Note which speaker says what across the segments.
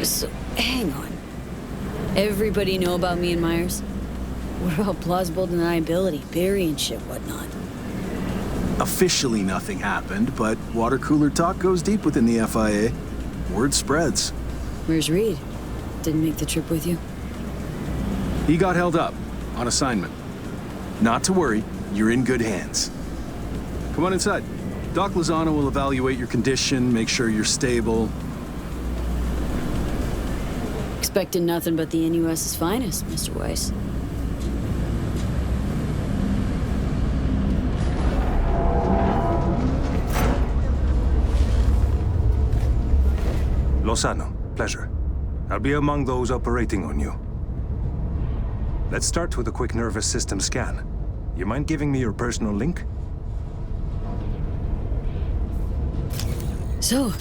Speaker 1: So, hang on. Everybody know about me and Myers? What about plausible deniability, Barry and shit, whatnot?
Speaker 2: Officially nothing happened, but water cooler talk goes deep within the FIA. Word spreads.
Speaker 1: Where's Reed? Didn't make the trip with you?
Speaker 2: He got held up, on assignment. Not to worry, you're in good hands. Come on inside. Doc Lozano will evaluate your condition, make sure you're stable.
Speaker 1: Expecting nothing but the NUS's finest, Mr. Weiss.
Speaker 3: Lozano, pleasure. I'll be among those operating on you. Let's start with a quick nervous system scan. You mind giving me your personal link?
Speaker 1: So,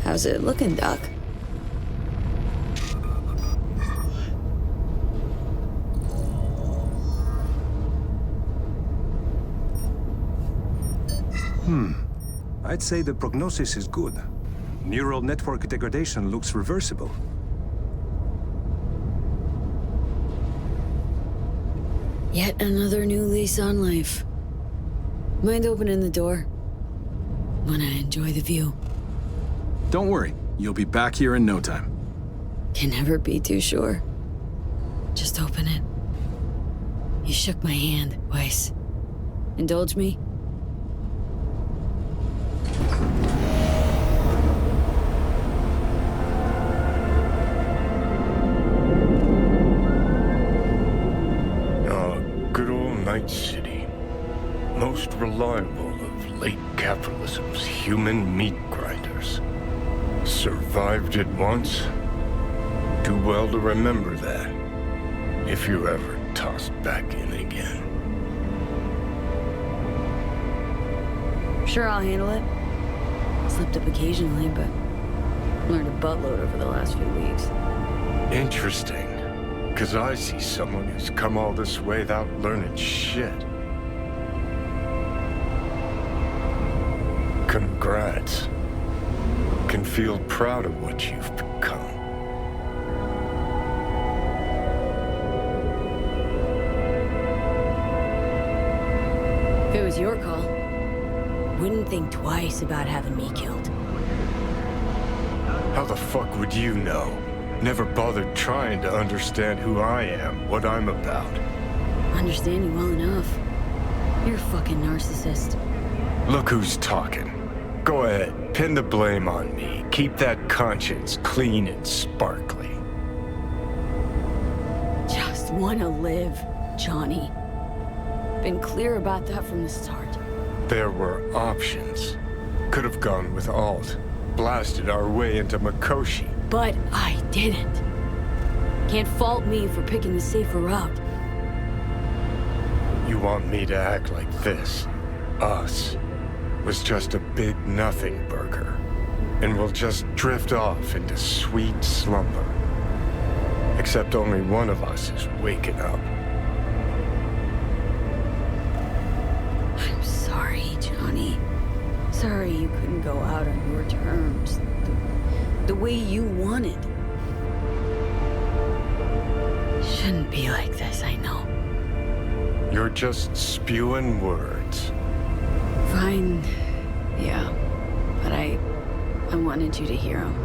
Speaker 1: how's it looking, Doc?
Speaker 3: I'd say the prognosis is good. Neural network degradation looks reversible.
Speaker 1: Yet another new lease on life. Mind opening the door? Wanna enjoy the view.
Speaker 2: Don't worry, you'll be back here in no time.
Speaker 1: Can never be too sure. Just open it. You shook my hand, Weiss. Indulge me?
Speaker 4: Good old Night City. Most reliable of late capitalism's human meat grinders. Survived it once. Too well to remember that. If you're ever tossed back in again.
Speaker 1: Sure, I'll handle it. Slipped up occasionally, but learned a buttload over the last few weeks.
Speaker 4: Interesting. Because I see someone who's come all this way without learning shit. Congrats. Can feel proud of what you've become.
Speaker 1: If it was your call, wouldn't think twice about having me killed.
Speaker 4: How the fuck would you know? Never bothered trying to understand who I am, what I'm about.
Speaker 1: Understand you well enough. You're a fucking narcissist.
Speaker 4: Look who's talking. Go ahead, pin the blame on me. Keep that conscience clean and sparkly.
Speaker 1: Just wanna live, Johnny. Been clear about that from the start.
Speaker 4: There were options. Could have gone with Alt. Blasted our way into Mikoshi.
Speaker 1: But I didn't. Can't fault me for picking the safer route.
Speaker 4: You want me to act like this? Us was just a big nothing burger. And we'll just drift off into sweet slumber. Except only one of us is waking up.
Speaker 1: I'm sorry, Johnny. Sorry you couldn't go out on your terms. The way you wanted. Shouldn't be like this, I know.
Speaker 4: You're just spewing words.
Speaker 1: Fine. Yeah. But I wanted you to hear them.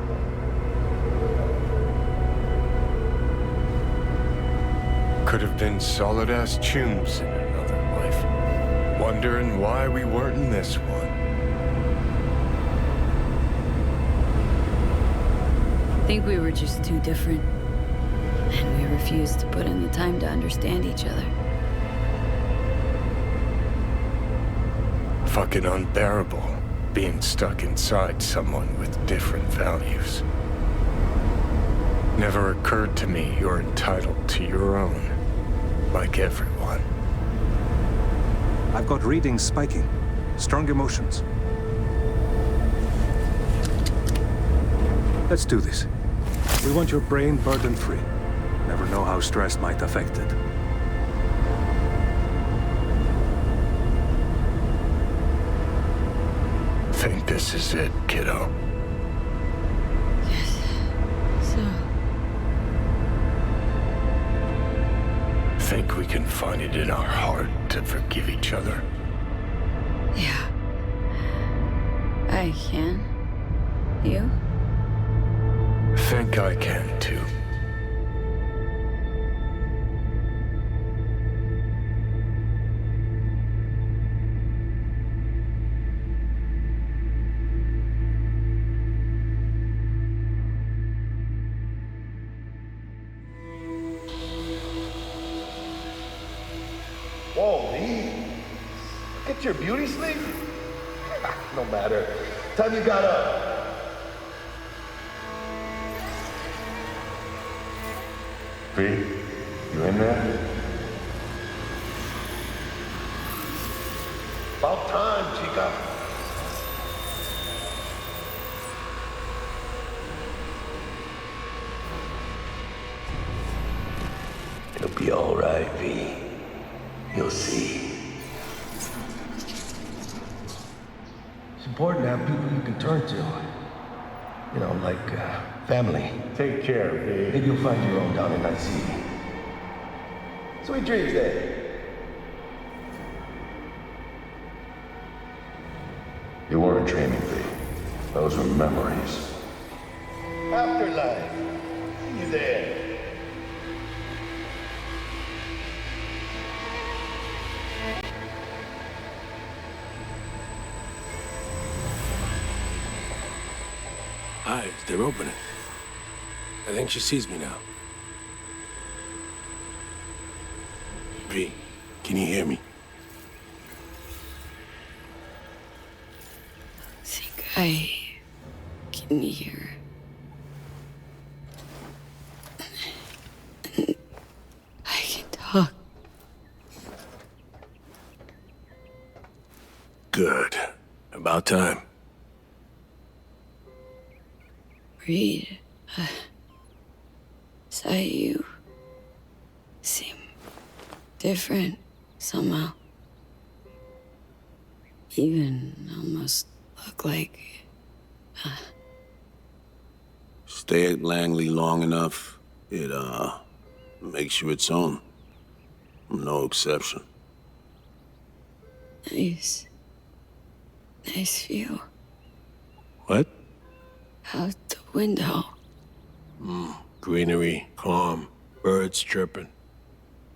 Speaker 4: Could have been solid-ass chooms in another life. Wondering why we weren't in this one.
Speaker 1: Think we were just too different. And we refused to put in the time to understand each other.
Speaker 4: Fucking unbearable, being stuck inside someone with different values. Never occurred to me you're entitled to your own, like everyone.
Speaker 3: I've got readings spiking. Strong emotions. Let's do this. We want your brain burden-free. Never know how stress might affect it.
Speaker 4: Think this is it, kiddo? think we can find it in our heart to forgive each other?
Speaker 1: Yeah. I can. You?
Speaker 4: Think I can, too.
Speaker 5: Whoa, Lee. Get your beauty sleep? No matter. Time you got up.
Speaker 4: V, you in there?
Speaker 5: About time, chica. It'll be all right, V. You'll see. It's important to have people you can turn to. You know, like family.
Speaker 4: Take care, V.
Speaker 5: Maybe you'll find your own down in IC. Sweet dreams, then. You weren't dreaming, V. Those were memories. Afterlife. See you there.
Speaker 6: Eyes, they're opening. I think she sees me now. V, can you hear me?
Speaker 1: I think I can hear. I can talk.
Speaker 6: Good. About time.
Speaker 1: Reed, saw you seem different somehow. Even almost look like...
Speaker 6: Stay at Langley long enough, it, makes you its own. I'm no exception.
Speaker 1: Nice. Nice view.
Speaker 6: What?
Speaker 1: Out the window.
Speaker 6: Greenery, calm, birds chirping.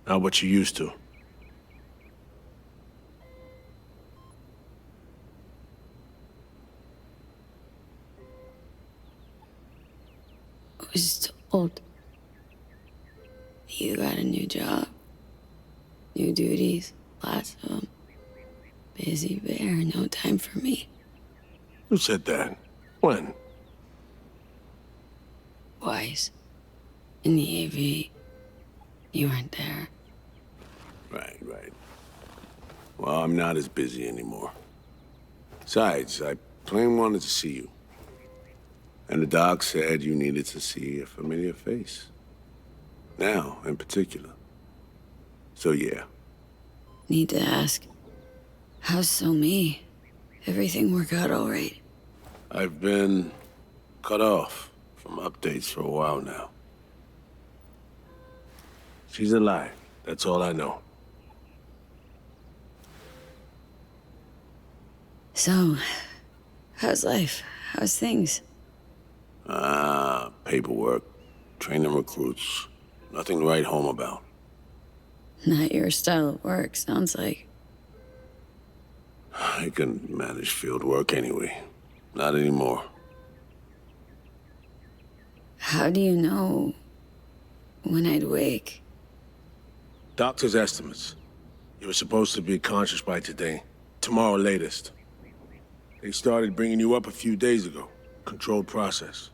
Speaker 6: Not what you used to.
Speaker 1: I was told you got a new job, new duties, lots of them. Busy bear, no time for me.
Speaker 6: Who said that? When?
Speaker 1: Twice. In the AV. You weren't there.
Speaker 6: Right. Well, I'm not as busy anymore. Besides, I plain wanted to see you. And the doc said you needed to see a familiar face. Now, in particular. So, yeah.
Speaker 1: Need to ask, how's So Me? Everything work out all right?
Speaker 6: I've been cut off from updates for a while now. She's alive. That's all I know.
Speaker 1: So, how's life? How's things?
Speaker 6: Paperwork, training recruits. Nothing to write home about.
Speaker 1: Not your style of work, sounds like.
Speaker 6: I can manage field work anyway. Not anymore.
Speaker 1: How do you know when I'd wake?
Speaker 6: Doctor's estimates. You were supposed to be conscious by today. Tomorrow latest. They started bringing you up a few days ago. Controlled process.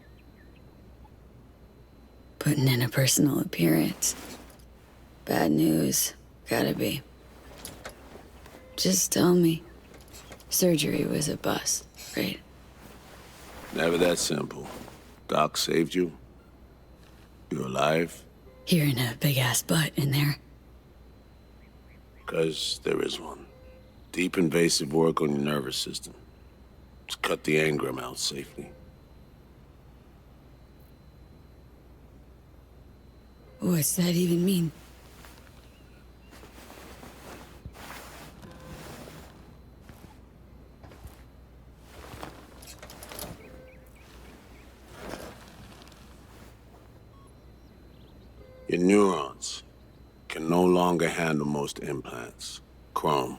Speaker 1: Putting in a personal appearance. Bad news. Gotta be. Just tell me. Surgery was a bust, right?
Speaker 6: Never that simple. Doc saved you. You're alive.
Speaker 1: Hearing a big-ass butt in there.
Speaker 6: 'Cause there is one. Deep invasive work on your nervous system. To cut the engram out safely.
Speaker 1: What's that even mean?
Speaker 6: Your neurons can no longer handle most implants. Chrome.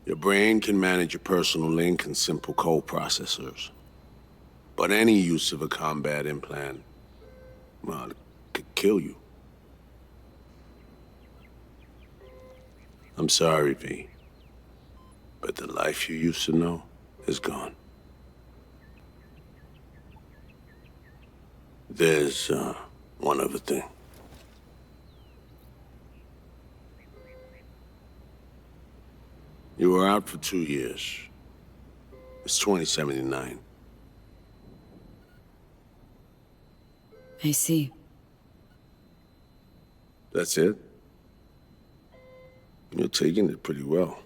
Speaker 6: Your brain can manage your personal link and simple code processors. But any use of a combat implant, well, it could kill you. I'm sorry, V. But the life you used to know is gone. There's, one other thing. You were out for 2 years. It's 2079.
Speaker 1: I see.
Speaker 6: That's it? You're taking it pretty well.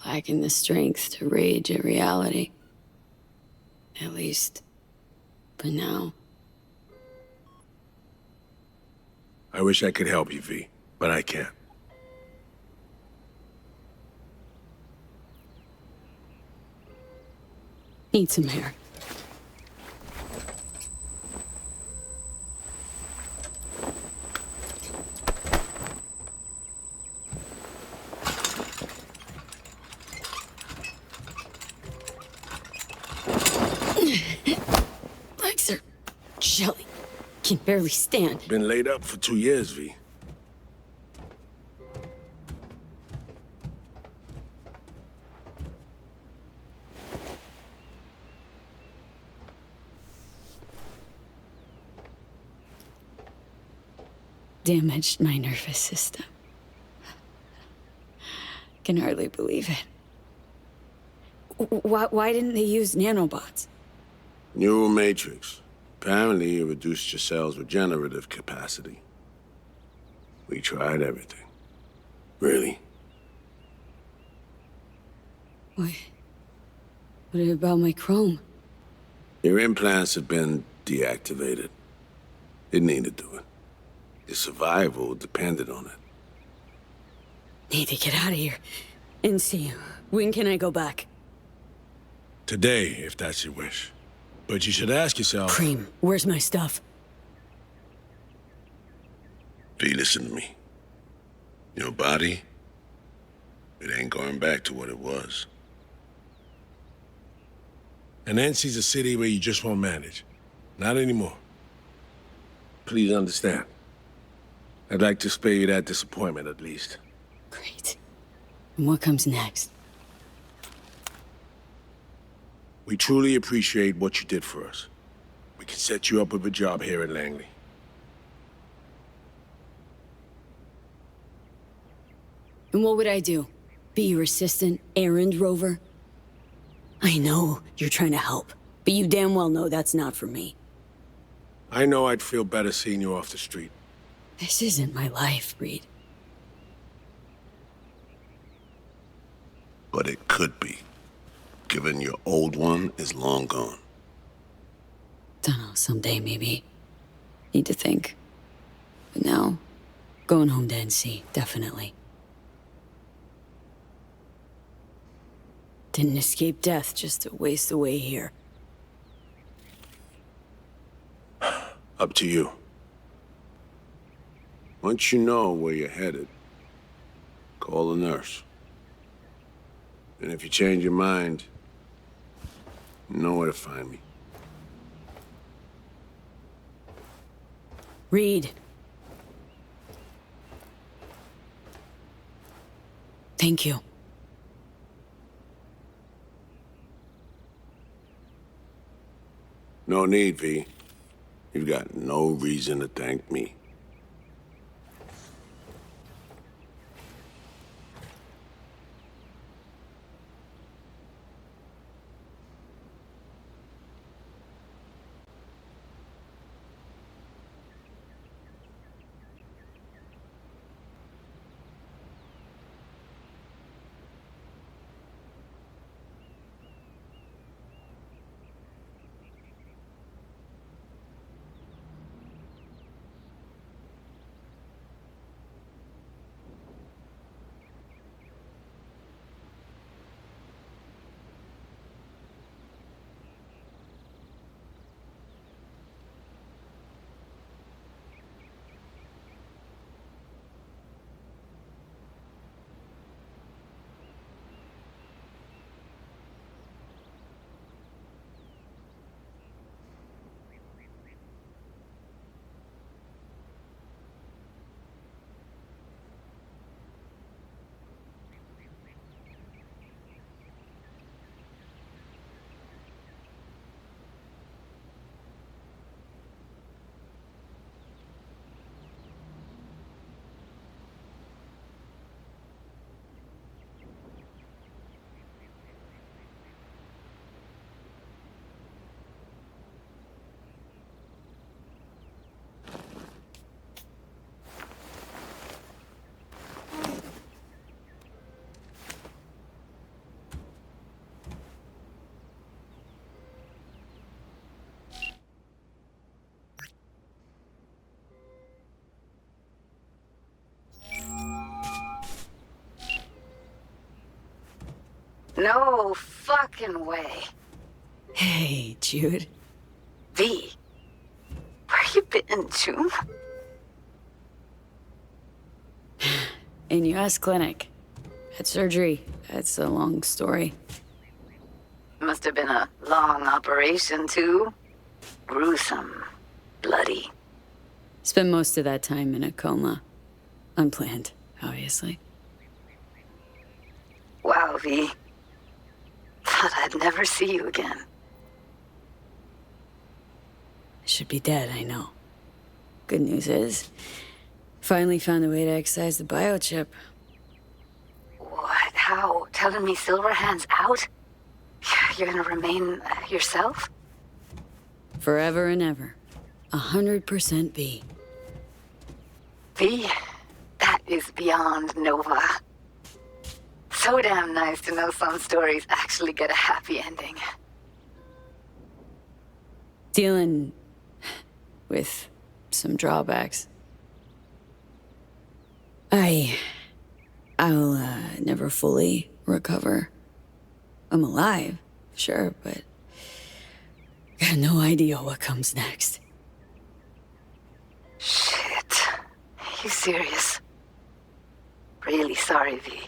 Speaker 1: Lacking the strength to rage at reality. At least, for now.
Speaker 6: I wish I could help you, V, but I can't.
Speaker 1: Need some air. Legs are jelly. Can barely stand.
Speaker 6: Been laid up for 2 years, V.
Speaker 1: Damaged my nervous system. Can hardly believe it. Why didn't they use nanobots?
Speaker 6: Neural matrix. Apparently, it reduced your cell's regenerative capacity. We tried everything. Really?
Speaker 1: What about my chrome?
Speaker 6: Your implants have been deactivated. It needed doing. Your survival depended on it.
Speaker 1: Need to get out of here. And see, when can I go back?
Speaker 6: Today, if that's your wish. But you should ask yourself...
Speaker 1: Cream, where's my stuff?
Speaker 6: V, listen to me. Your body, it ain't going back to what it was. And NC's a city where you just won't manage. Not anymore. Please understand. I'd like to spare you that disappointment, at least.
Speaker 1: Great. And what comes next?
Speaker 6: We truly appreciate what you did for us. We can set you up with a job here at Langley.
Speaker 1: And what would I do? Be your assistant, errand rover? I know you're trying to help, but you damn well know that's not for me.
Speaker 6: I know I'd feel better seeing you off the street.
Speaker 1: This isn't my life, Reed.
Speaker 6: But it could be, given your old one is long gone.
Speaker 1: Dunno, someday maybe. Need to think. But now, going home to NC, definitely. Didn't escape death just to waste away here.
Speaker 6: Up to you. Once you know where you're headed, call a nurse. And if you change your mind, you know where to find me.
Speaker 1: Reed. Thank you.
Speaker 6: No need, V. You've got no reason to thank me.
Speaker 7: No fucking way.
Speaker 1: Hey, Jude.
Speaker 7: V, where you been, June?
Speaker 1: In U.S. clinic. Had surgery. That's a long story.
Speaker 7: Must have been a long operation, too. Gruesome. Bloody.
Speaker 1: Spent most of that time in a coma. Unplanned, obviously.
Speaker 7: Wow, V. Thought I'd never see you again.
Speaker 1: Should be dead, I know. Good news is, finally found a way to excise the biochip.
Speaker 7: What? How? Telling me Silverhand's out? You're gonna remain yourself?
Speaker 1: Forever and ever. 100% B.
Speaker 7: V, that is beyond Nova. So damn nice to know some stories actually get a happy ending.
Speaker 1: Dealing with some drawbacks. I'll never fully recover. I'm alive, sure, but I got no idea what comes next.
Speaker 7: Shit. You serious? Really sorry, V.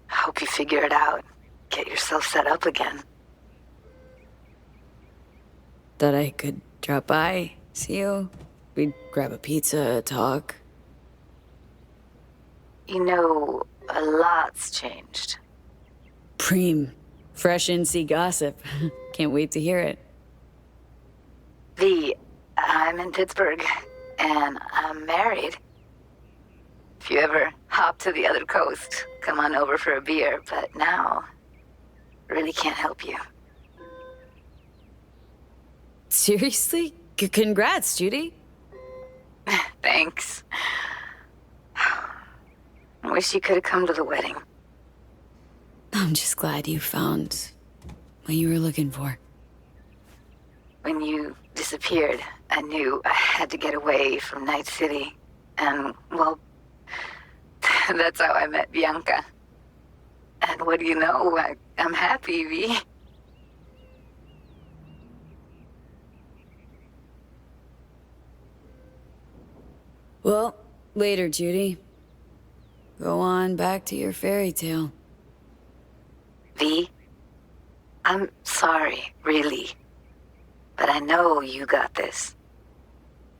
Speaker 7: Hope you figure it out. Get yourself set up again.
Speaker 1: Thought I could drop by, see you. We'd grab a pizza, talk.
Speaker 7: You know, a lot's changed.
Speaker 1: Preem. Fresh NC gossip. Can't wait to hear it.
Speaker 7: V, I'm in Pittsburgh, and I'm married. If you ever hop to the other coast, come on over for a beer, but now, really can't help you.
Speaker 1: Seriously? Congrats, Judy.
Speaker 7: Thanks. I wish you could have come to the wedding.
Speaker 1: I'm just glad you found what you were looking for.
Speaker 7: When you disappeared, I knew I had to get away from Night City. And, well, that's how I met Bianca. And what do you know? I'm happy, V.
Speaker 1: Well, later, Judy. Go on back to your fairy tale.
Speaker 7: V, I'm sorry, really. But I know you got this.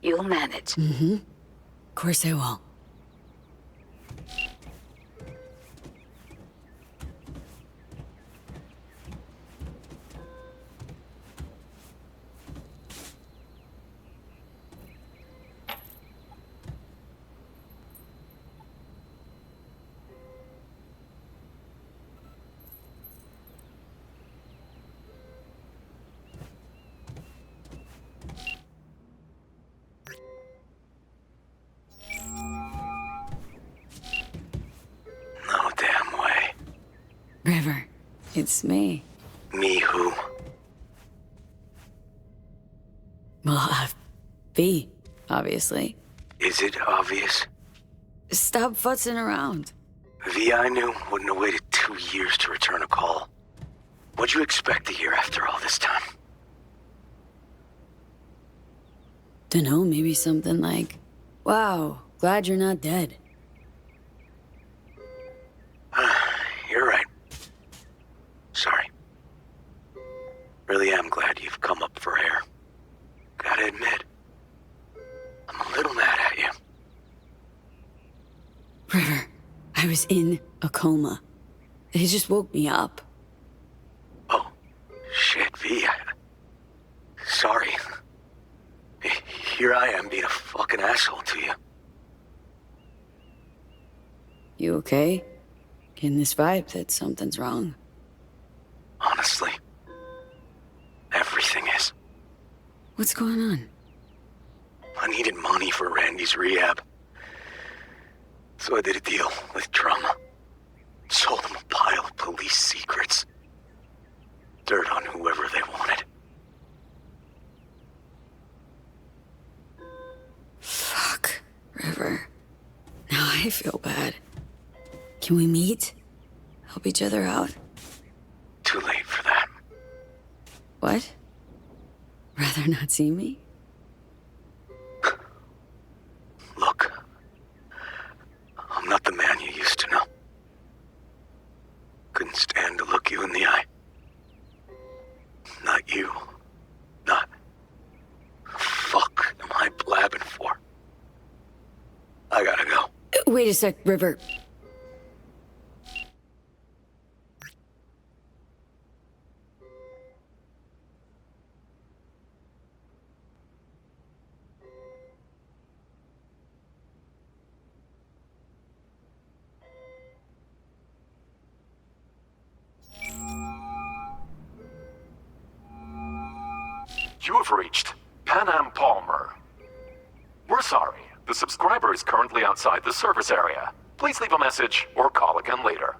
Speaker 7: You'll manage.
Speaker 1: Of course I will.
Speaker 6: No damn way.
Speaker 1: River, it's me.
Speaker 6: Me who?
Speaker 1: Well, B, obviously.
Speaker 6: Is it obvious?
Speaker 1: Stop futzing around.
Speaker 6: V I knew wouldn't have waited 2 years to return a call. What'd you expect to hear after all this time?
Speaker 1: Dunno, maybe something like, wow, glad you're not dead.
Speaker 6: You're right. Sorry. Really am glad you've come up for air. Gotta admit, I'm a little mad at you.
Speaker 1: River, I was in a coma. They just woke me up.
Speaker 6: Oh, shit, V. Sorry. Here I am being a fucking asshole to you.
Speaker 1: You okay? Getting this vibe that something's wrong.
Speaker 6: Honestly, everything is.
Speaker 1: What's going on?
Speaker 6: I needed money for Randy's rehab. So I did a deal with Drama. Sold him a pile of police secrets. Dirt on whoever they wanted.
Speaker 1: Fuck, River. Now I feel bad. Can we meet? Help each other out? What? Rather not see me?
Speaker 8: Look, I'm not the man you used to know. Couldn't stand to look you in the eye. Not you. Not... Fuck am I blabbing for? I gotta go.
Speaker 1: Wait a sec, River.
Speaker 9: You have reached Pan Am Palmer. We're sorry. The subscriber is currently outside the service area. Please leave a message or call again later.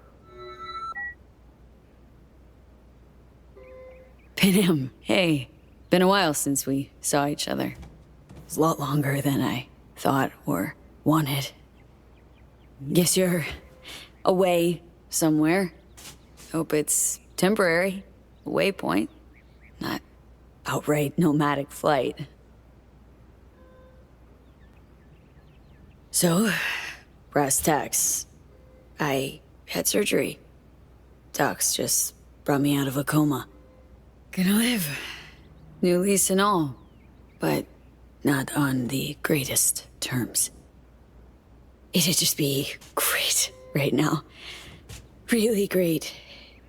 Speaker 1: Pam, hey. Been a while since we saw each other. It's a lot longer than I thought or wanted. Guess you're away somewhere. Hope it's temporary. A waypoint. Not outright nomadic flight. So, brass tacks. I had surgery. Docs just brought me out of a coma. Gonna live. New lease and all. But not on the greatest terms. It'd just be great right now. Really great.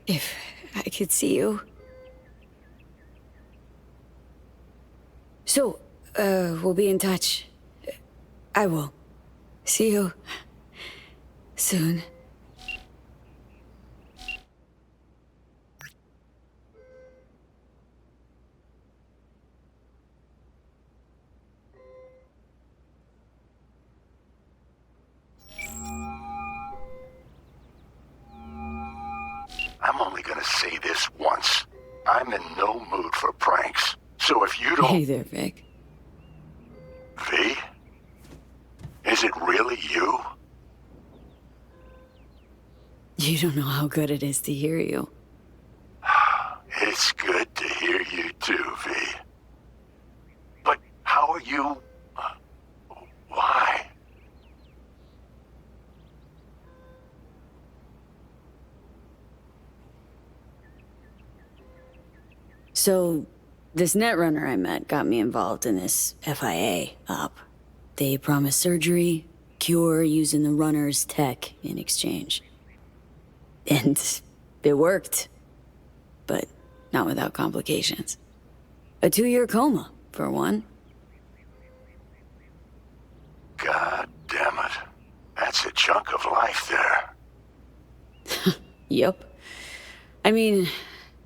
Speaker 1: If I could see you. So, we'll be in touch. I will. See you soon.
Speaker 5: I'm only gonna say this once. I'm in no mood for pranks. So if you don't...
Speaker 1: Hey there, Vic.
Speaker 5: V? Is it really you?
Speaker 1: You don't know how good it is to hear you.
Speaker 5: It's good to hear you too, V. But how are you... why?
Speaker 1: So, this netrunner I met got me involved in this FIA op. They promised surgery, cure using the runner's tech in exchange. And it worked. But not without complications. A 2-year coma, for one.
Speaker 5: God damn it. That's a chunk of life there.
Speaker 1: Yep. I mean,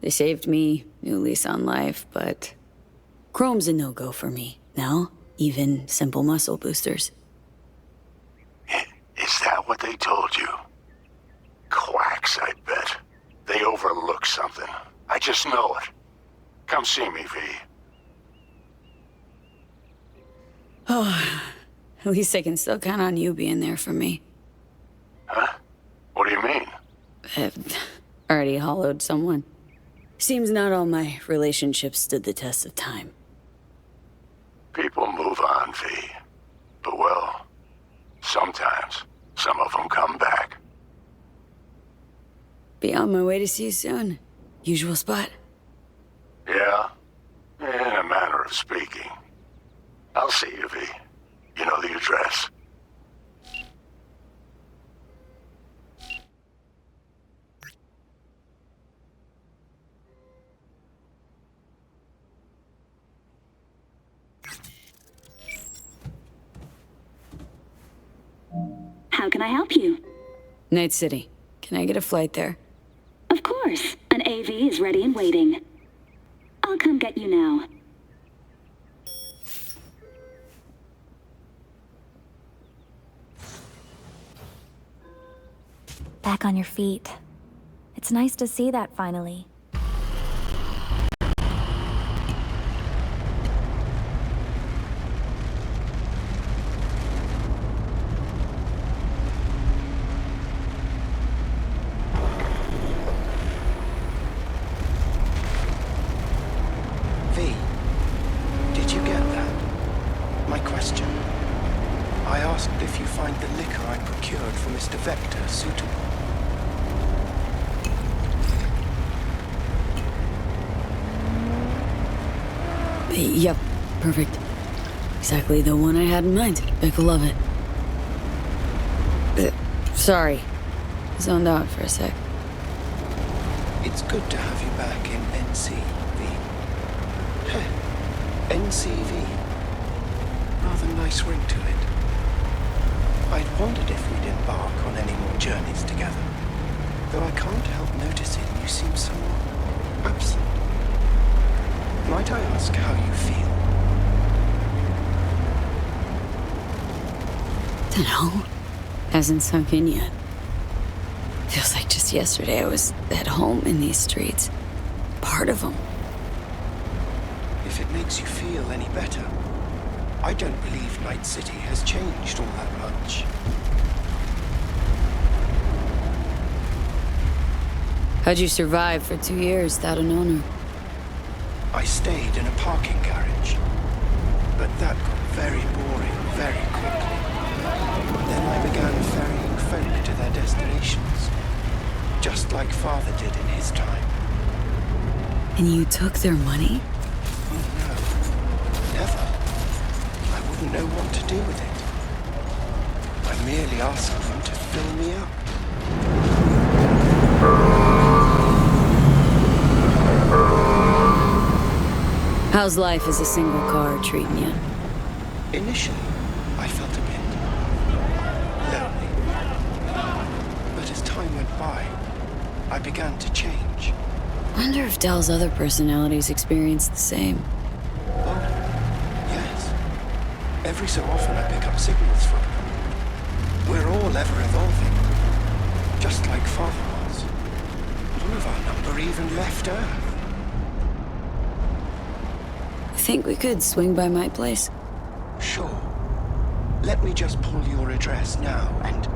Speaker 1: they saved me, new lease on life, but chrome's a no-go for me now, even simple muscle boosters.
Speaker 5: Is that what they told you? Quacks, I bet. They overlook something. I just know it. Come see me, V.
Speaker 1: Oh, at least I can still count on you being there for me.
Speaker 5: Huh? What do you mean?
Speaker 1: I've already hollowed someone. Seems not all my relationships stood the test of time.
Speaker 5: People move on, V. But well, sometimes some of them come back.
Speaker 1: Be on my way to see you soon. Usual spot.
Speaker 5: Yeah? In a manner of speaking. I'll see you, V. You know the address.
Speaker 10: How can I help you?
Speaker 1: Night City. Can I get a flight there?
Speaker 10: Of course. An AV is ready and waiting. I'll come get you now.
Speaker 11: Back on your feet. It's nice to see that finally.
Speaker 1: Yep, perfect. Exactly the one I had in mind. Beck will love it. Sorry. Zoned out for a sec.
Speaker 12: It's good to have you back in NCV. NCV. Rather nice ring to it. I'd wondered if we'd embark on any more journeys together. Though I can't help noticing you seem somewhat absent. Might I ask how you feel?
Speaker 1: Dunno. Hasn't sunk in yet. Feels like just yesterday I was at home in these streets. Part of them.
Speaker 12: If it makes you feel any better, I don't believe Night City has changed all that much.
Speaker 1: How'd you survive for 2 years without an owner?
Speaker 12: I stayed in a parking garage, but that got very boring very quickly. Then I began ferrying folk to their destinations, just like Father did in his time.
Speaker 1: And you took their money?
Speaker 12: Oh no, never. I wouldn't know what to do with it. I merely asked them to fill me up.
Speaker 1: How's life as a single car treating you?
Speaker 12: Initially, I felt a bit lonely. But as time went by, I began to change.
Speaker 1: Wonder if Del's other personalities experience the same.
Speaker 12: Oh, yes. Every so often I pick up signals from them. We're all ever evolving, just like Father was. None of our number even left Earth.
Speaker 1: Think we could swing by my place?
Speaker 12: Sure. Let me just pull your address now and...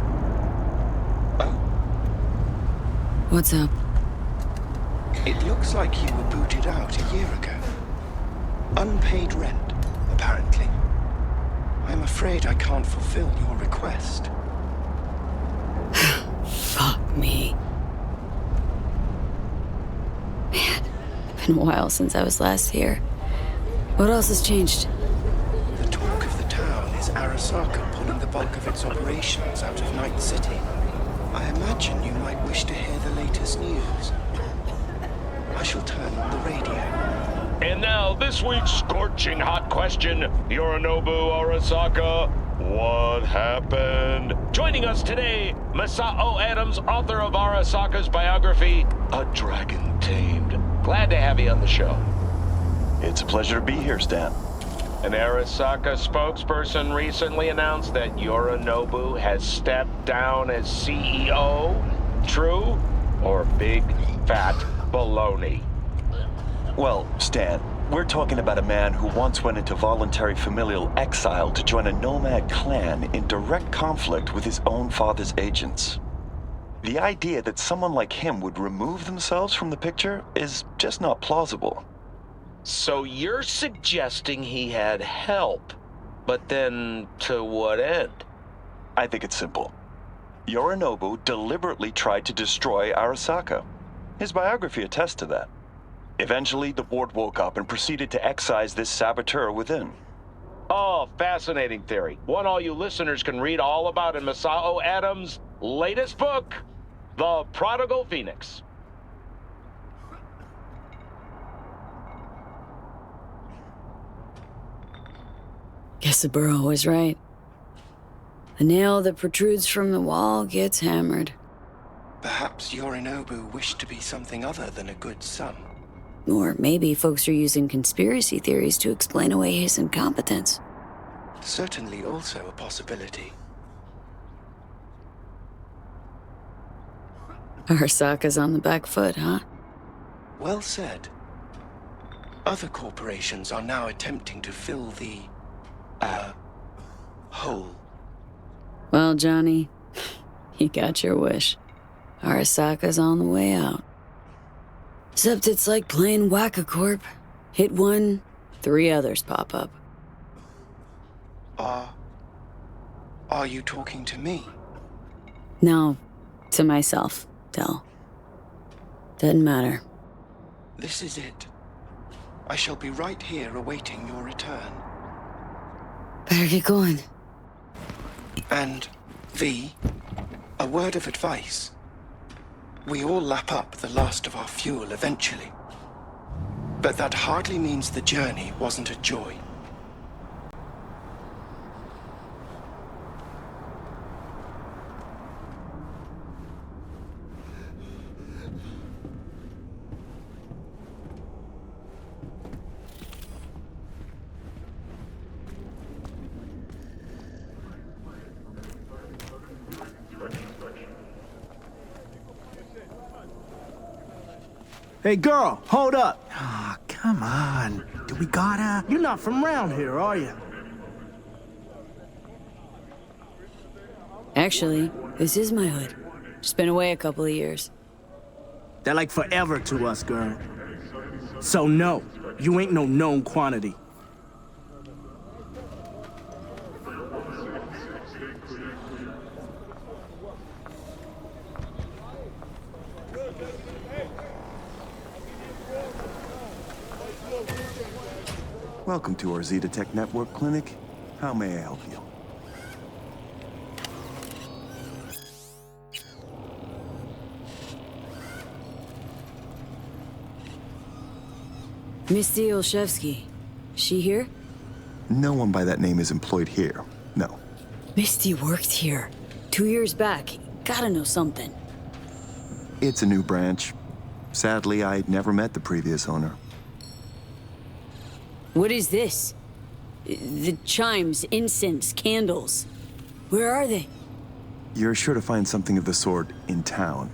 Speaker 12: Oh.
Speaker 1: What's up?
Speaker 12: It looks like you were booted out a year ago. Unpaid rent, apparently. I'm afraid I can't fulfill your request.
Speaker 1: Fuck me. Man, it's been a while since I was last here. What else has changed?
Speaker 12: The talk of the town is Arasaka pulling the bulk of its operations out of Night City. I imagine you might wish to hear the latest news. I shall turn on the radio.
Speaker 13: And now, this week's scorching hot question, Yorinobu Arasaka, what happened? Joining us today, Masao Adams, author of Arasaka's biography, A Dragon Tamed. Glad to have you on the show.
Speaker 14: It's a pleasure to be here, Stan.
Speaker 13: An Arasaka spokesperson recently announced that Yorinobu has stepped down as CEO. True or big fat baloney?
Speaker 14: Well, Stan, we're talking about a man who once went into voluntary familial exile to join a nomad clan in direct conflict with his own father's agents. The idea that someone like him would remove themselves from the picture is just not plausible.
Speaker 13: So you're suggesting he had help, but then to what end?
Speaker 14: I think it's simple. Yorinobu deliberately tried to destroy Arasaka. His biography attests to that. Eventually, the board woke up and proceeded to excise this saboteur within.
Speaker 13: Oh, fascinating theory. One all you listeners can read all about in Masao Adams' latest book, The Prodigal Phoenix.
Speaker 1: Guess the burrow was right. The nail that protrudes from the wall gets hammered.
Speaker 12: Perhaps Yorinobu wished to be something other than a good son.
Speaker 1: Or maybe folks are using conspiracy theories to explain away his incompetence.
Speaker 12: Certainly also a possibility.
Speaker 1: Arasaka's on the back foot, huh?
Speaker 12: Well said. Other corporations are now attempting to fill the... hole.
Speaker 1: Well, Johnny, you got your wish. Arasaka's on the way out. Except it's like playing Whack-A-Corp. Hit one, 3 others pop up.
Speaker 12: Are you talking to me?
Speaker 1: No, to myself, Del. Doesn't matter.
Speaker 12: This is it. I shall be right here awaiting your return.
Speaker 1: Better get going.
Speaker 12: And, V, a word of advice. We all lap up the last of our fuel eventually. But that hardly means the journey wasn't a joy.
Speaker 15: Hey, girl, hold up. Ah, oh, come on. Do we gotta? You're not from around here, are you?
Speaker 1: Actually, this is my hood. Just been away a couple of years.
Speaker 15: They're like forever to us, girl. So no, you ain't no known quantity.
Speaker 16: Welcome to our Zeta Tech Network Clinic. How may I help you?
Speaker 1: Misty Olszewski. She here?
Speaker 16: No one by that name is employed here. No.
Speaker 1: Misty worked here. 2 years back. Gotta know something.
Speaker 16: It's a new branch. Sadly, I never met the previous owner.
Speaker 1: What is this? The chimes, incense, candles. Where are they?
Speaker 16: You're sure to find something of the sort in town.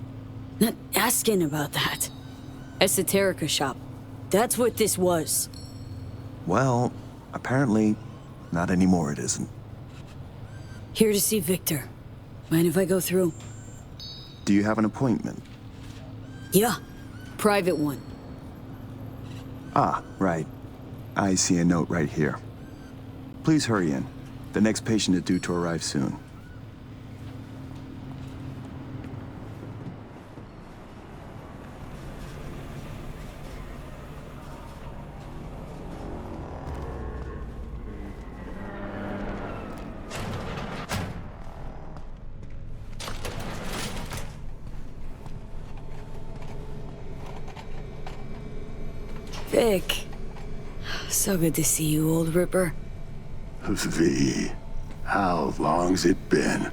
Speaker 1: Not asking about that. Esoterica shop. That's what this was.
Speaker 16: Well, apparently, not anymore it isn't.
Speaker 1: Here to see Victor. Mind if I go through?
Speaker 16: Do you have an appointment?
Speaker 1: Yeah. Private one.
Speaker 16: Ah, right. I see a note right here. Please hurry in. The next patient is due to arrive soon.
Speaker 1: Vic. So good to see you, old Ripper.
Speaker 6: V, how long's it been?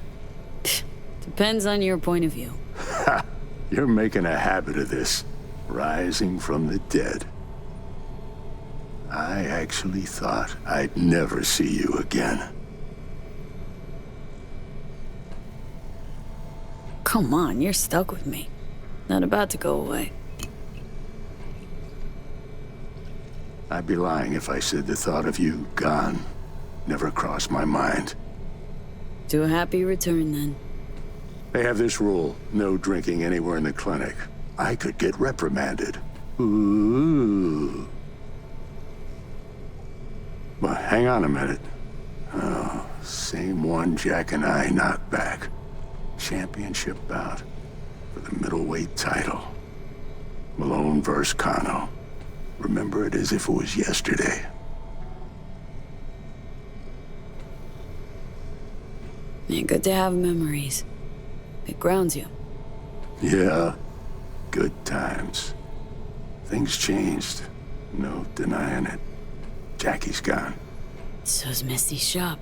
Speaker 1: Depends on your point of view.
Speaker 6: Ha! You're making a habit of this. Rising from the dead. I actually thought I'd never see you again.
Speaker 1: Come on, you're stuck with me. Not about to go away.
Speaker 6: I'd be lying if I said the thought of you gone never crossed my mind.
Speaker 1: To a happy return, then.
Speaker 6: They have this rule, no drinking anywhere in the clinic. I could get reprimanded. Ooh. But hang on a minute. Oh, same one Jack and I knocked back. Championship bout for the middleweight title. Malone versus Kano. Remember it as if it was yesterday.
Speaker 1: Yeah, good to have memories. It grounds you.
Speaker 6: Yeah, good times. Things changed. No denying it. Jackie's gone.
Speaker 1: So's Misty's shop.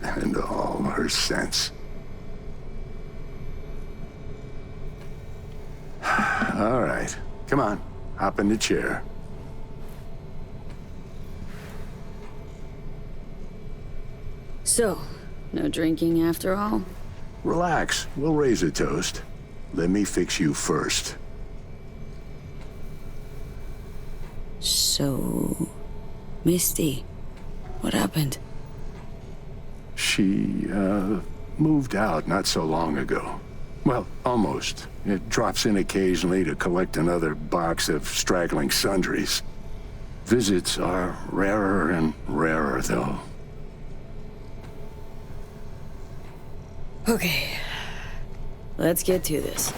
Speaker 6: And all her sense. All right, come on, hop in the chair.
Speaker 1: So, no drinking after all?
Speaker 6: Relax, we'll raise a toast. Let me fix you first.
Speaker 1: So... Misty, what happened?
Speaker 6: She, moved out not so long ago. Well, almost. It drops in occasionally to collect another box of straggling sundries. Visits are rarer and rarer, though.
Speaker 1: Okay. Let's get to this.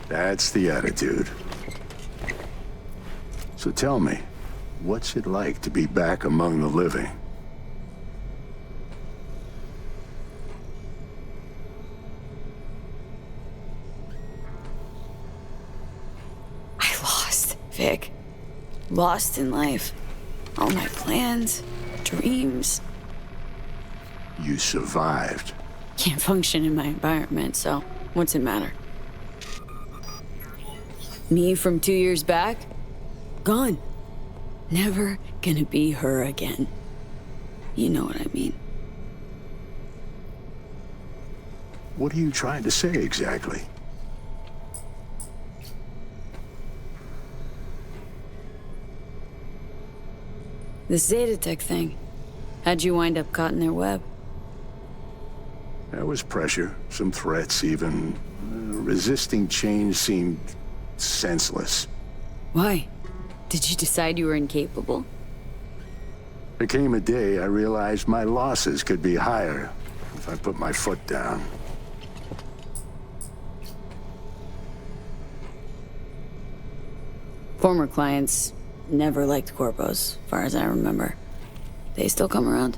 Speaker 6: That's the attitude. So tell me, what's it like to be back among the living?
Speaker 1: I lost, Vic. Lost in life. All my plans, dreams.
Speaker 6: You survived.
Speaker 1: Can't function in my environment, so what's it matter? Me from 2 years back? Gone. Never gonna be her again. You know what I mean.
Speaker 6: What are you trying to say exactly?
Speaker 1: The Zetatech thing. How'd you wind up caught in their web?
Speaker 6: There was pressure, some threats even. Resisting change seemed senseless.
Speaker 1: Why? Did you decide you were incapable?
Speaker 6: There came a day I realized my losses could be higher if I put my foot down.
Speaker 1: Former clients never liked corpos, as far as I remember. They still come around?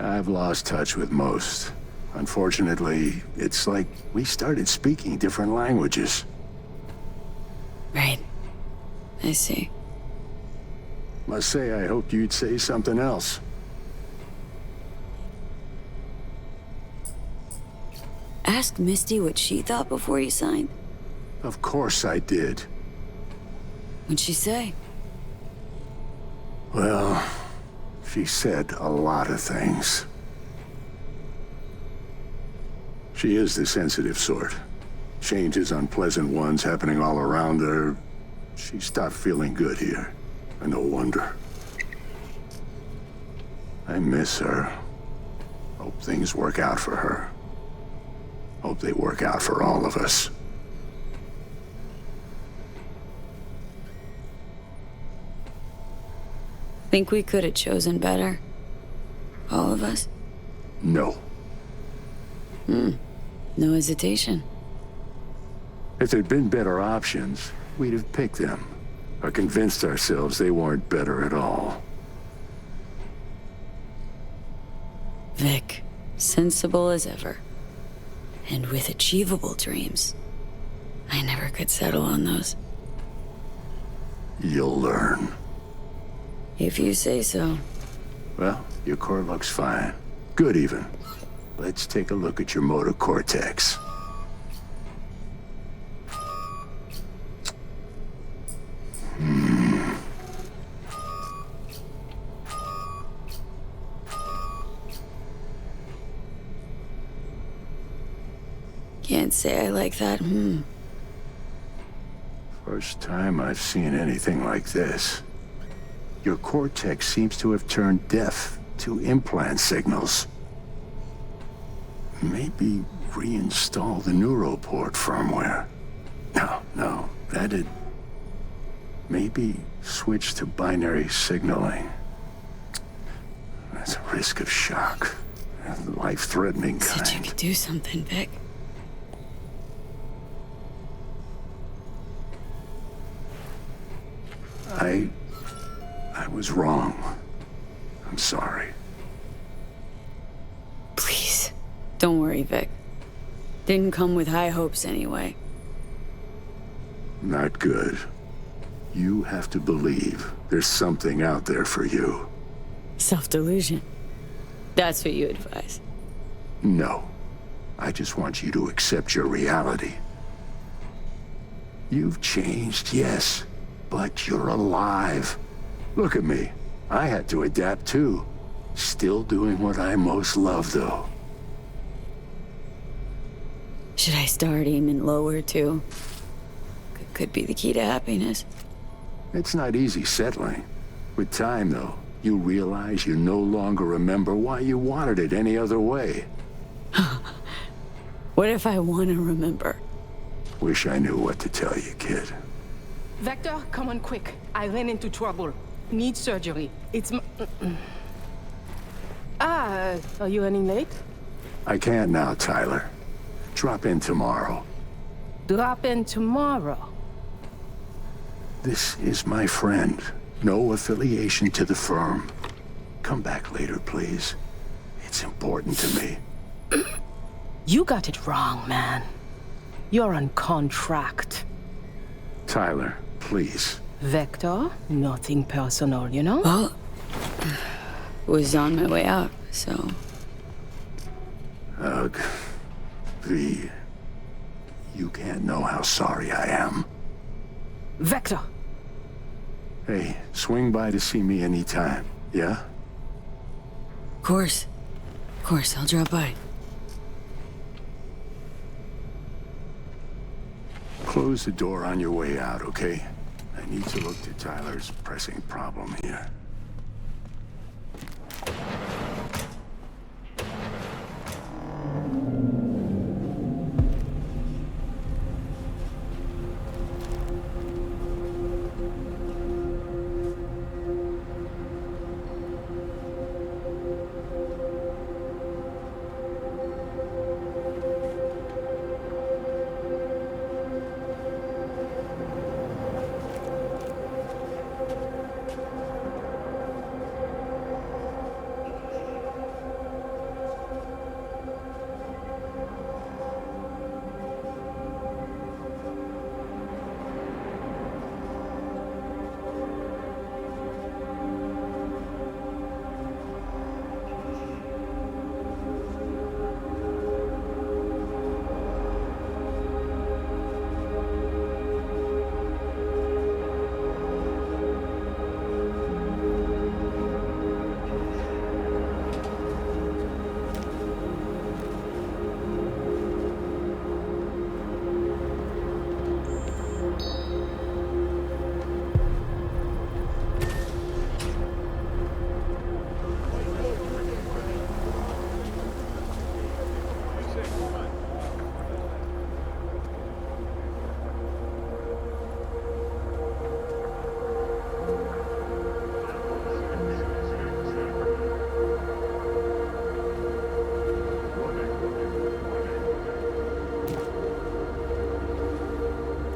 Speaker 6: I've lost touch with most. Unfortunately, it's like we started speaking different languages.
Speaker 1: Right. I see.
Speaker 6: Must say, I hoped you'd say something else.
Speaker 1: Ask Misty what she thought before you signed.
Speaker 6: Of course I did.
Speaker 1: What'd she say?
Speaker 6: Well, she said a lot of things. She is the sensitive sort. Changes, unpleasant ones happening all around her. She stopped feeling good here. And no wonder. I miss her. Hope things work out for her. Hope they work out for all of us.
Speaker 1: Think we could have chosen better? All of us?
Speaker 6: No.
Speaker 1: No hesitation.
Speaker 6: If there'd been better options, we'd have picked them. Or convinced ourselves they weren't better at all.
Speaker 1: Vic, sensible as ever. And with achievable dreams. I never could settle on those.
Speaker 6: You'll learn.
Speaker 1: If you say so.
Speaker 6: Well, your core looks fine. Good even. Let's take a look at your motor cortex.
Speaker 1: Can't say I like that,
Speaker 6: First time I've seen anything like this. Your cortex seems to have turned deaf to implant signals. Maybe reinstall the neuroport firmware. No, that'd... Maybe switch to binary signaling. That's a risk of shock. Life-threatening kind.
Speaker 1: Said you could do something, Vic.
Speaker 6: I was wrong. I'm sorry.
Speaker 1: Please, don't worry, Vic. Didn't come with high hopes anyway.
Speaker 6: Not good. You have to believe there's something out there for you.
Speaker 1: Self-delusion. That's what you advise.
Speaker 6: No. I just want you to accept your reality. You've changed, yes, but you're alive. Look at me. I had to adapt too. Still doing what I most love, though.
Speaker 1: Should I start aiming lower, too? Could be the key to happiness.
Speaker 6: It's not easy settling. With time, though, you realize you no longer remember why you wanted it any other way.
Speaker 1: What if I want to remember?
Speaker 6: Wish I knew what to tell you, kid.
Speaker 17: Vector, come on quick. I ran into trouble. Need surgery. It's are you running late?
Speaker 6: I can't now, Tyler. Drop in tomorrow.
Speaker 17: Drop in tomorrow.
Speaker 5: This is my friend. No affiliation to the firm. Come back later, please. It's important to me.
Speaker 17: You got it wrong, man. You're on contract.
Speaker 5: Tyler, please.
Speaker 17: Vector, nothing personal, you know?
Speaker 1: Well, was on my way out, so...
Speaker 5: Ugh. V. You can't know how sorry I am.
Speaker 17: Vector!
Speaker 5: Hey, swing by to see me anytime, yeah?
Speaker 1: Of course. Of course, I'll drop by.
Speaker 5: Close the door on your way out, okay? I need to look to Tyler's pressing problem here.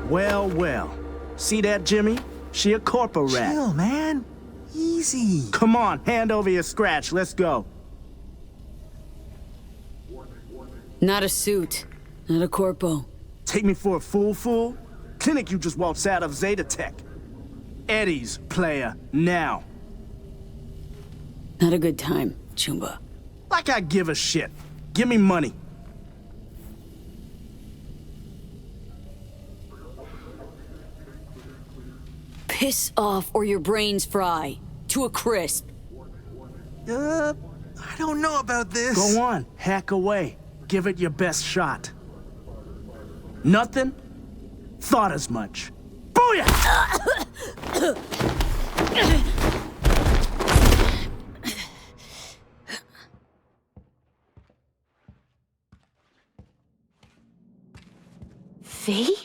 Speaker 15: Well, well. See that, Jimmy? She a corporate rat.
Speaker 18: Chill, man. Easy.
Speaker 15: Come on, hand over your scratch. Let's go.
Speaker 1: Not a suit. Not a corpo.
Speaker 15: Take me for a fool? Clinic you just waltzed out of Zeta Tech. Eddie's, player, now.
Speaker 1: Not a good time, Chumba.
Speaker 15: Like I give a shit. Give me money.
Speaker 1: Piss off or your brains fry. To a crisp.
Speaker 18: I don't know about this.
Speaker 15: Go on, hack away. Give it your best shot. Nothing? Thought as much. Booyah!
Speaker 19: V?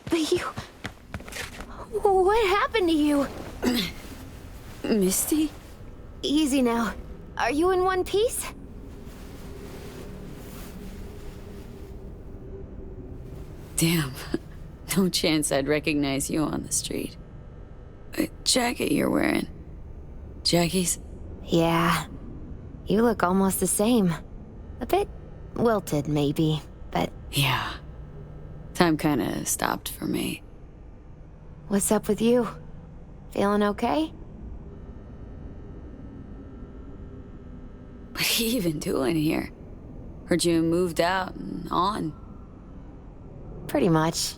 Speaker 19: But you... What happened to you?
Speaker 1: Misty?
Speaker 19: Easy now. Are you in one piece?
Speaker 1: Damn. No chance I'd recognize you on the street. A jacket you're wearing. Jackie's?
Speaker 19: Yeah. You look almost the same. A bit wilted, maybe, but...
Speaker 1: Yeah. Time kinda stopped for me.
Speaker 19: What's up with you? Feeling okay?
Speaker 1: What are you even doing here? Heard you moved out and on.
Speaker 19: Pretty much.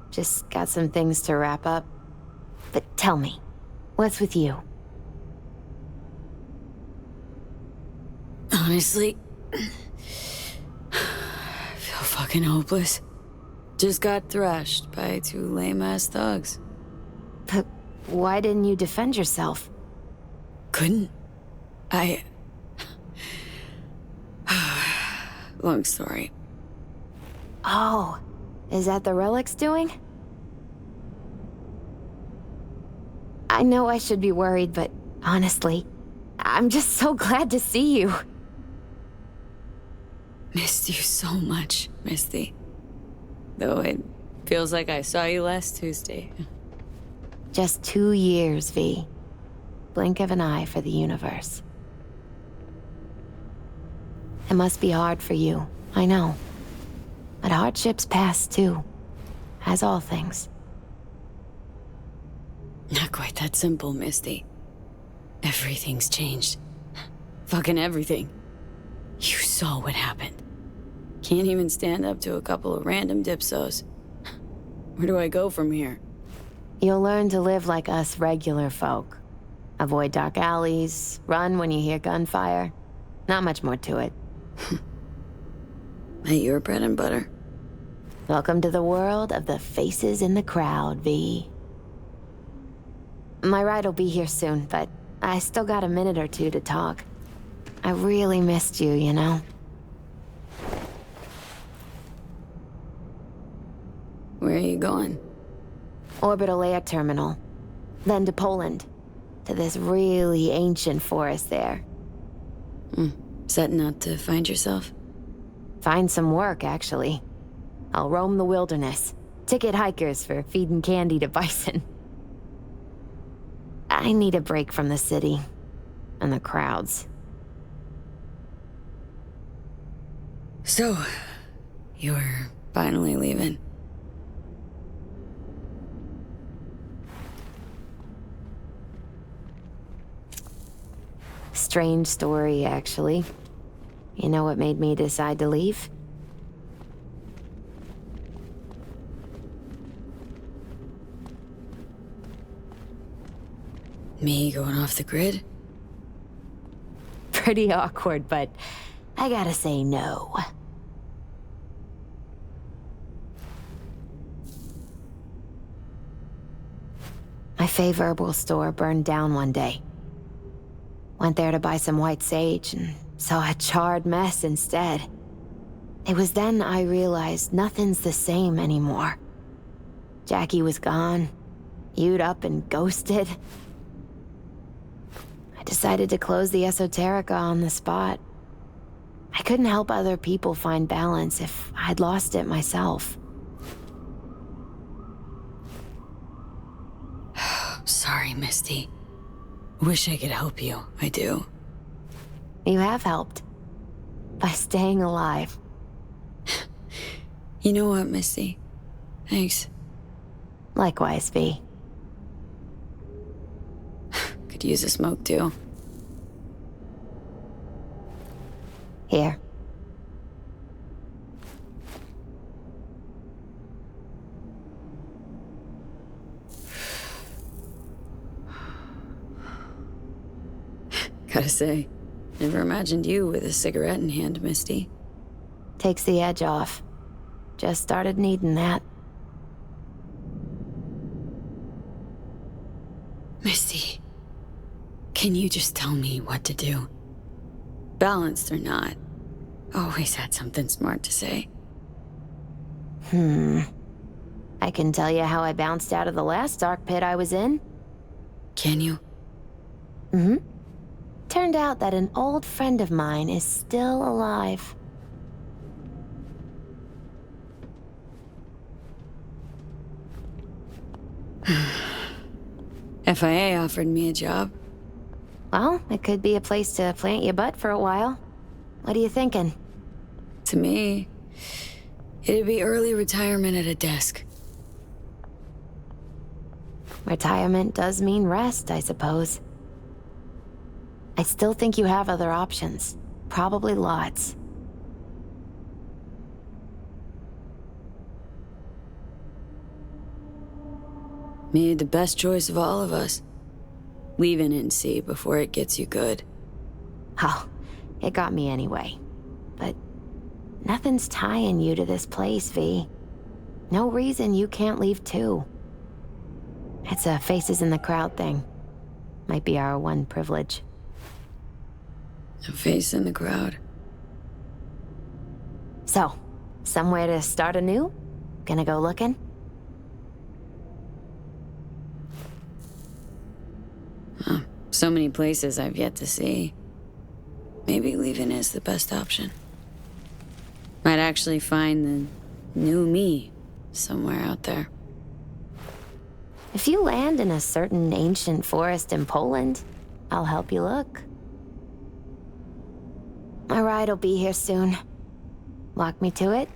Speaker 19: Just got some things to wrap up. But tell me, what's with you?
Speaker 1: Honestly, I feel fucking hopeless. Just got thrashed by 2 lame-ass thugs.
Speaker 19: But why didn't you defend yourself?
Speaker 1: Couldn't. Long story.
Speaker 19: Oh, is that the Relic's doing? I know I should be worried, but honestly, I'm just so glad to see you.
Speaker 1: Missed you so much, Misty. though it feels like I saw you last Tuesday.
Speaker 19: Just 2 years, V. Blink of an eye for the universe. It must be hard for you, I know. But hardships pass too, as all things.
Speaker 1: Not quite that simple, Misty. Everything's changed. Fucking everything. You saw what happened. Can't even stand up to a couple of random dipsos. Where do I go from here?
Speaker 19: You'll learn to live like us regular folk. Avoid dark alleys, run when you hear gunfire. Not much more to it.
Speaker 1: Ain't your bread and butter?
Speaker 19: Welcome to the world of the faces in the crowd, V. My ride will be here soon, but I still got a minute or two to talk. I really missed you, you know?
Speaker 1: Where are you going?
Speaker 19: Orbital Air Terminal. Then to Poland. To this really ancient forest there.
Speaker 1: Setting out to find yourself?
Speaker 19: Find some work, actually. I'll roam the wilderness. Ticket hikers for feeding candy to bison. I need a break from the city. And the crowds.
Speaker 1: So, you're finally leaving.
Speaker 19: Strange story, actually. You know what made me decide to leave?
Speaker 1: Me going off the grid?
Speaker 19: Pretty awkward, but I gotta say no. My favorite herbal store burned down one day. Went there to buy some white sage and saw a charred mess instead. It was then I realized nothing's the same anymore. Jackie was gone, You'd up and ghosted. I decided to close the esoterica on the spot. I couldn't help other people find balance if I'd lost it myself.
Speaker 1: Sorry, Misty. Wish I could help you. I do.
Speaker 19: You have helped. By staying alive.
Speaker 1: You know what, Misty? Thanks.
Speaker 19: Likewise, V.
Speaker 1: Could use a smoke, too.
Speaker 19: Here.
Speaker 1: Gotta say, never imagined you with a cigarette in hand, Misty.
Speaker 19: Takes the edge off. Just started needing that.
Speaker 1: Misty, can you just tell me what to do? Balanced or not, always had something smart to say.
Speaker 19: I can tell you how I bounced out of the last dark pit I was in.
Speaker 1: Can you?
Speaker 19: Turned out that an old friend of mine is still alive.
Speaker 1: FIA offered me a job.
Speaker 19: Well, it could be a place to plant your butt for a while. What are you thinking?
Speaker 1: To me, it'd be early retirement at a desk.
Speaker 19: Retirement does mean rest, I suppose. I still think you have other options. Probably lots.
Speaker 1: Made the best choice of all of us. Leaving NC before it gets you good.
Speaker 19: Oh, it got me anyway. But nothing's tying you to this place, V. No reason you can't leave too. It's a faces in the crowd thing. Might be our one privilege.
Speaker 1: A face in the crowd.
Speaker 19: So, somewhere to start anew? Gonna go looking?
Speaker 1: So many places I've yet to see. Maybe leaving is the best option. Might actually find the new me somewhere out there.
Speaker 19: If you land in a certain ancient forest in Poland, I'll help you look. My ride will be here soon. Walk me to it?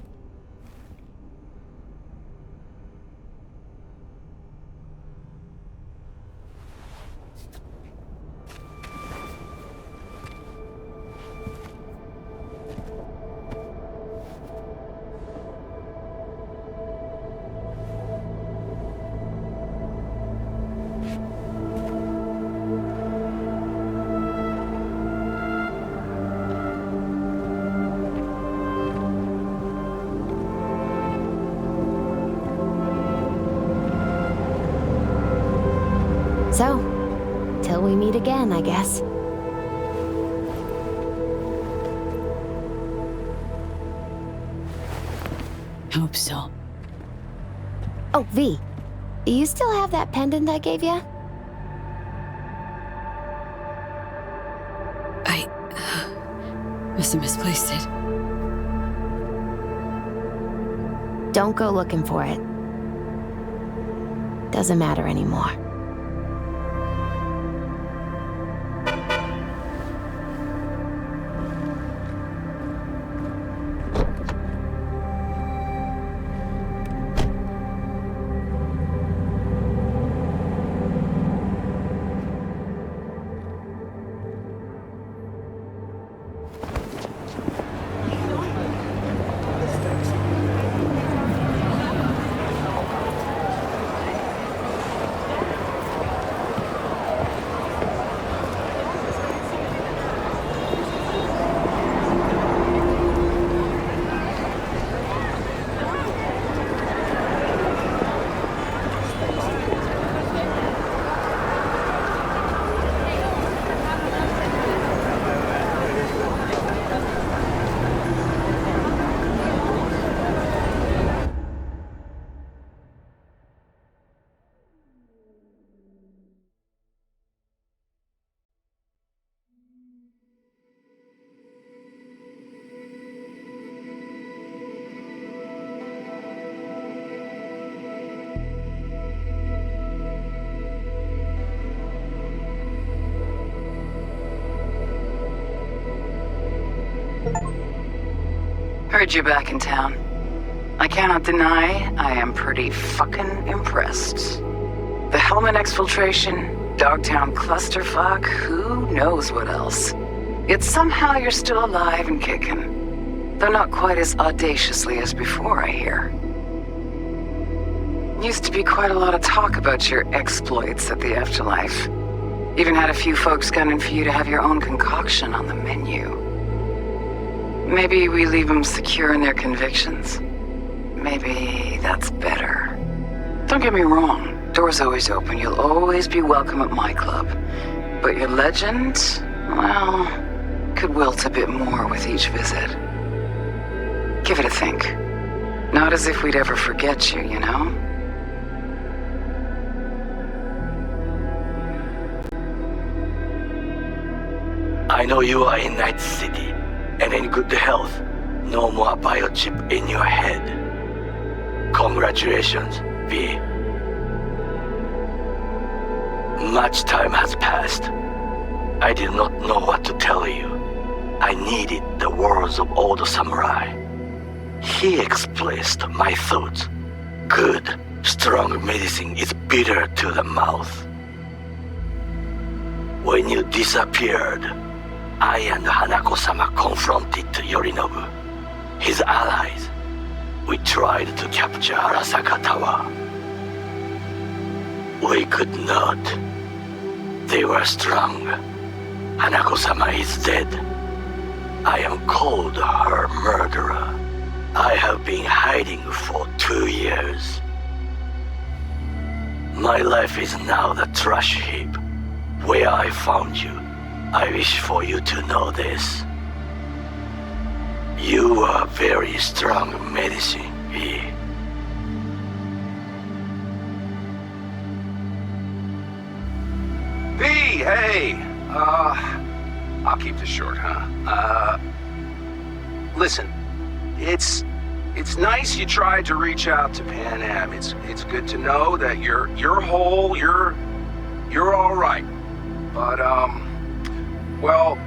Speaker 19: So, till we meet again, I guess.
Speaker 1: Hope so.
Speaker 19: Oh, V, do you still have that pendant I gave you?
Speaker 1: I must have misplaced it.
Speaker 19: Don't go looking for it. Doesn't matter anymore.
Speaker 7: Heard you're back in town. I cannot deny I am pretty fucking impressed. The Helmet exfiltration, Dogtown clusterfuck, who knows what else. Yet somehow you're still alive and kicking. Though not quite as audaciously as before, I hear. Used to be quite a lot of talk about your exploits at the afterlife. Even had a few folks gunning for you to have your own concoction on the menu. Maybe we leave them secure in their convictions. Maybe that's better. Don't get me wrong, door's always open. You'll always be welcome at my club. But your legend, well, could wilt a bit more with each visit. Give it a think. Not as if we'd ever forget you, you know?
Speaker 8: I know you are in Night City, and in good health. No more biochip in your head. Congratulations, V. Much time has passed. I did not know what to tell you. I needed the words of old samurai. He expressed my thoughts. Good, strong medicine is bitter to the mouth. When you disappeared, I and Hanako-sama confronted Yorinobu, his allies. We tried to capture Arasaka Tower. We could not. They were strong. Hanako-sama is dead. I am called her murderer. I have been hiding for 2 years. My life is now the trash heap where I found you. I wish for you to know this. You are very strong medicine, V.
Speaker 20: V, hey! I'll keep this short, huh? Listen, it's
Speaker 6: It's nice you tried to reach out to Pan Am. It's good to know that you're whole, you're all right. But, well,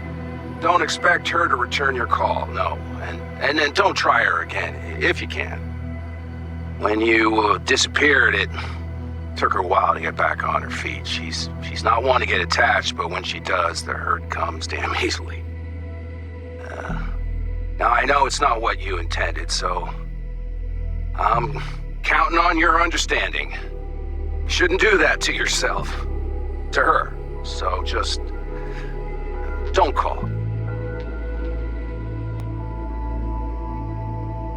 Speaker 6: don't expect her to return your call, no. And then don't try her again, if you can. When you disappeared, it took her a while to get back on her feet. She's not one to get attached, but when she does, the hurt comes damn easily. Now, I know it's not what you intended, so I'm counting on your understanding. You shouldn't do that to yourself, to her. So just don't call.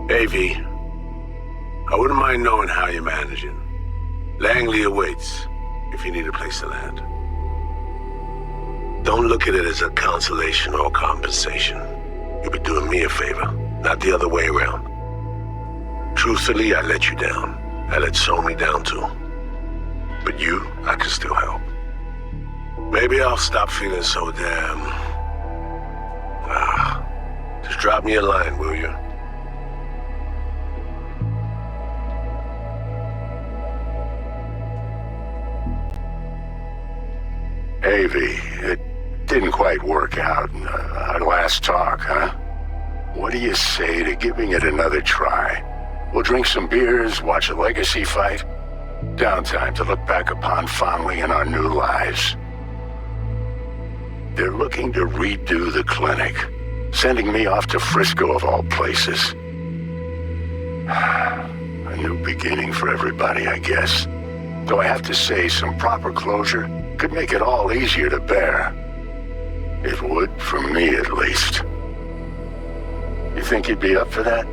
Speaker 6: AV, I wouldn't mind knowing how you're managing. Langley awaits if you need a place to land. Don't look at it as a consolation or compensation. You'll be doing me a favor, not the other way around. Truthfully, I let you down. I let Somi down too. But you, I can still help. Maybe I'll stop feeling so damn... just drop me a line, will you?
Speaker 5: AV, it didn't quite work out in our last talk, huh? What do you say to giving it another try? We'll drink some beers, watch a legacy fight. Downtime to look back upon fondly in our new lives. They're looking to redo the clinic, sending me off to Frisco of all places. A new beginning for everybody, I guess. Though I have to say, some proper closure could make it all easier to bear. It would, for me at least. You think you'd be up for that?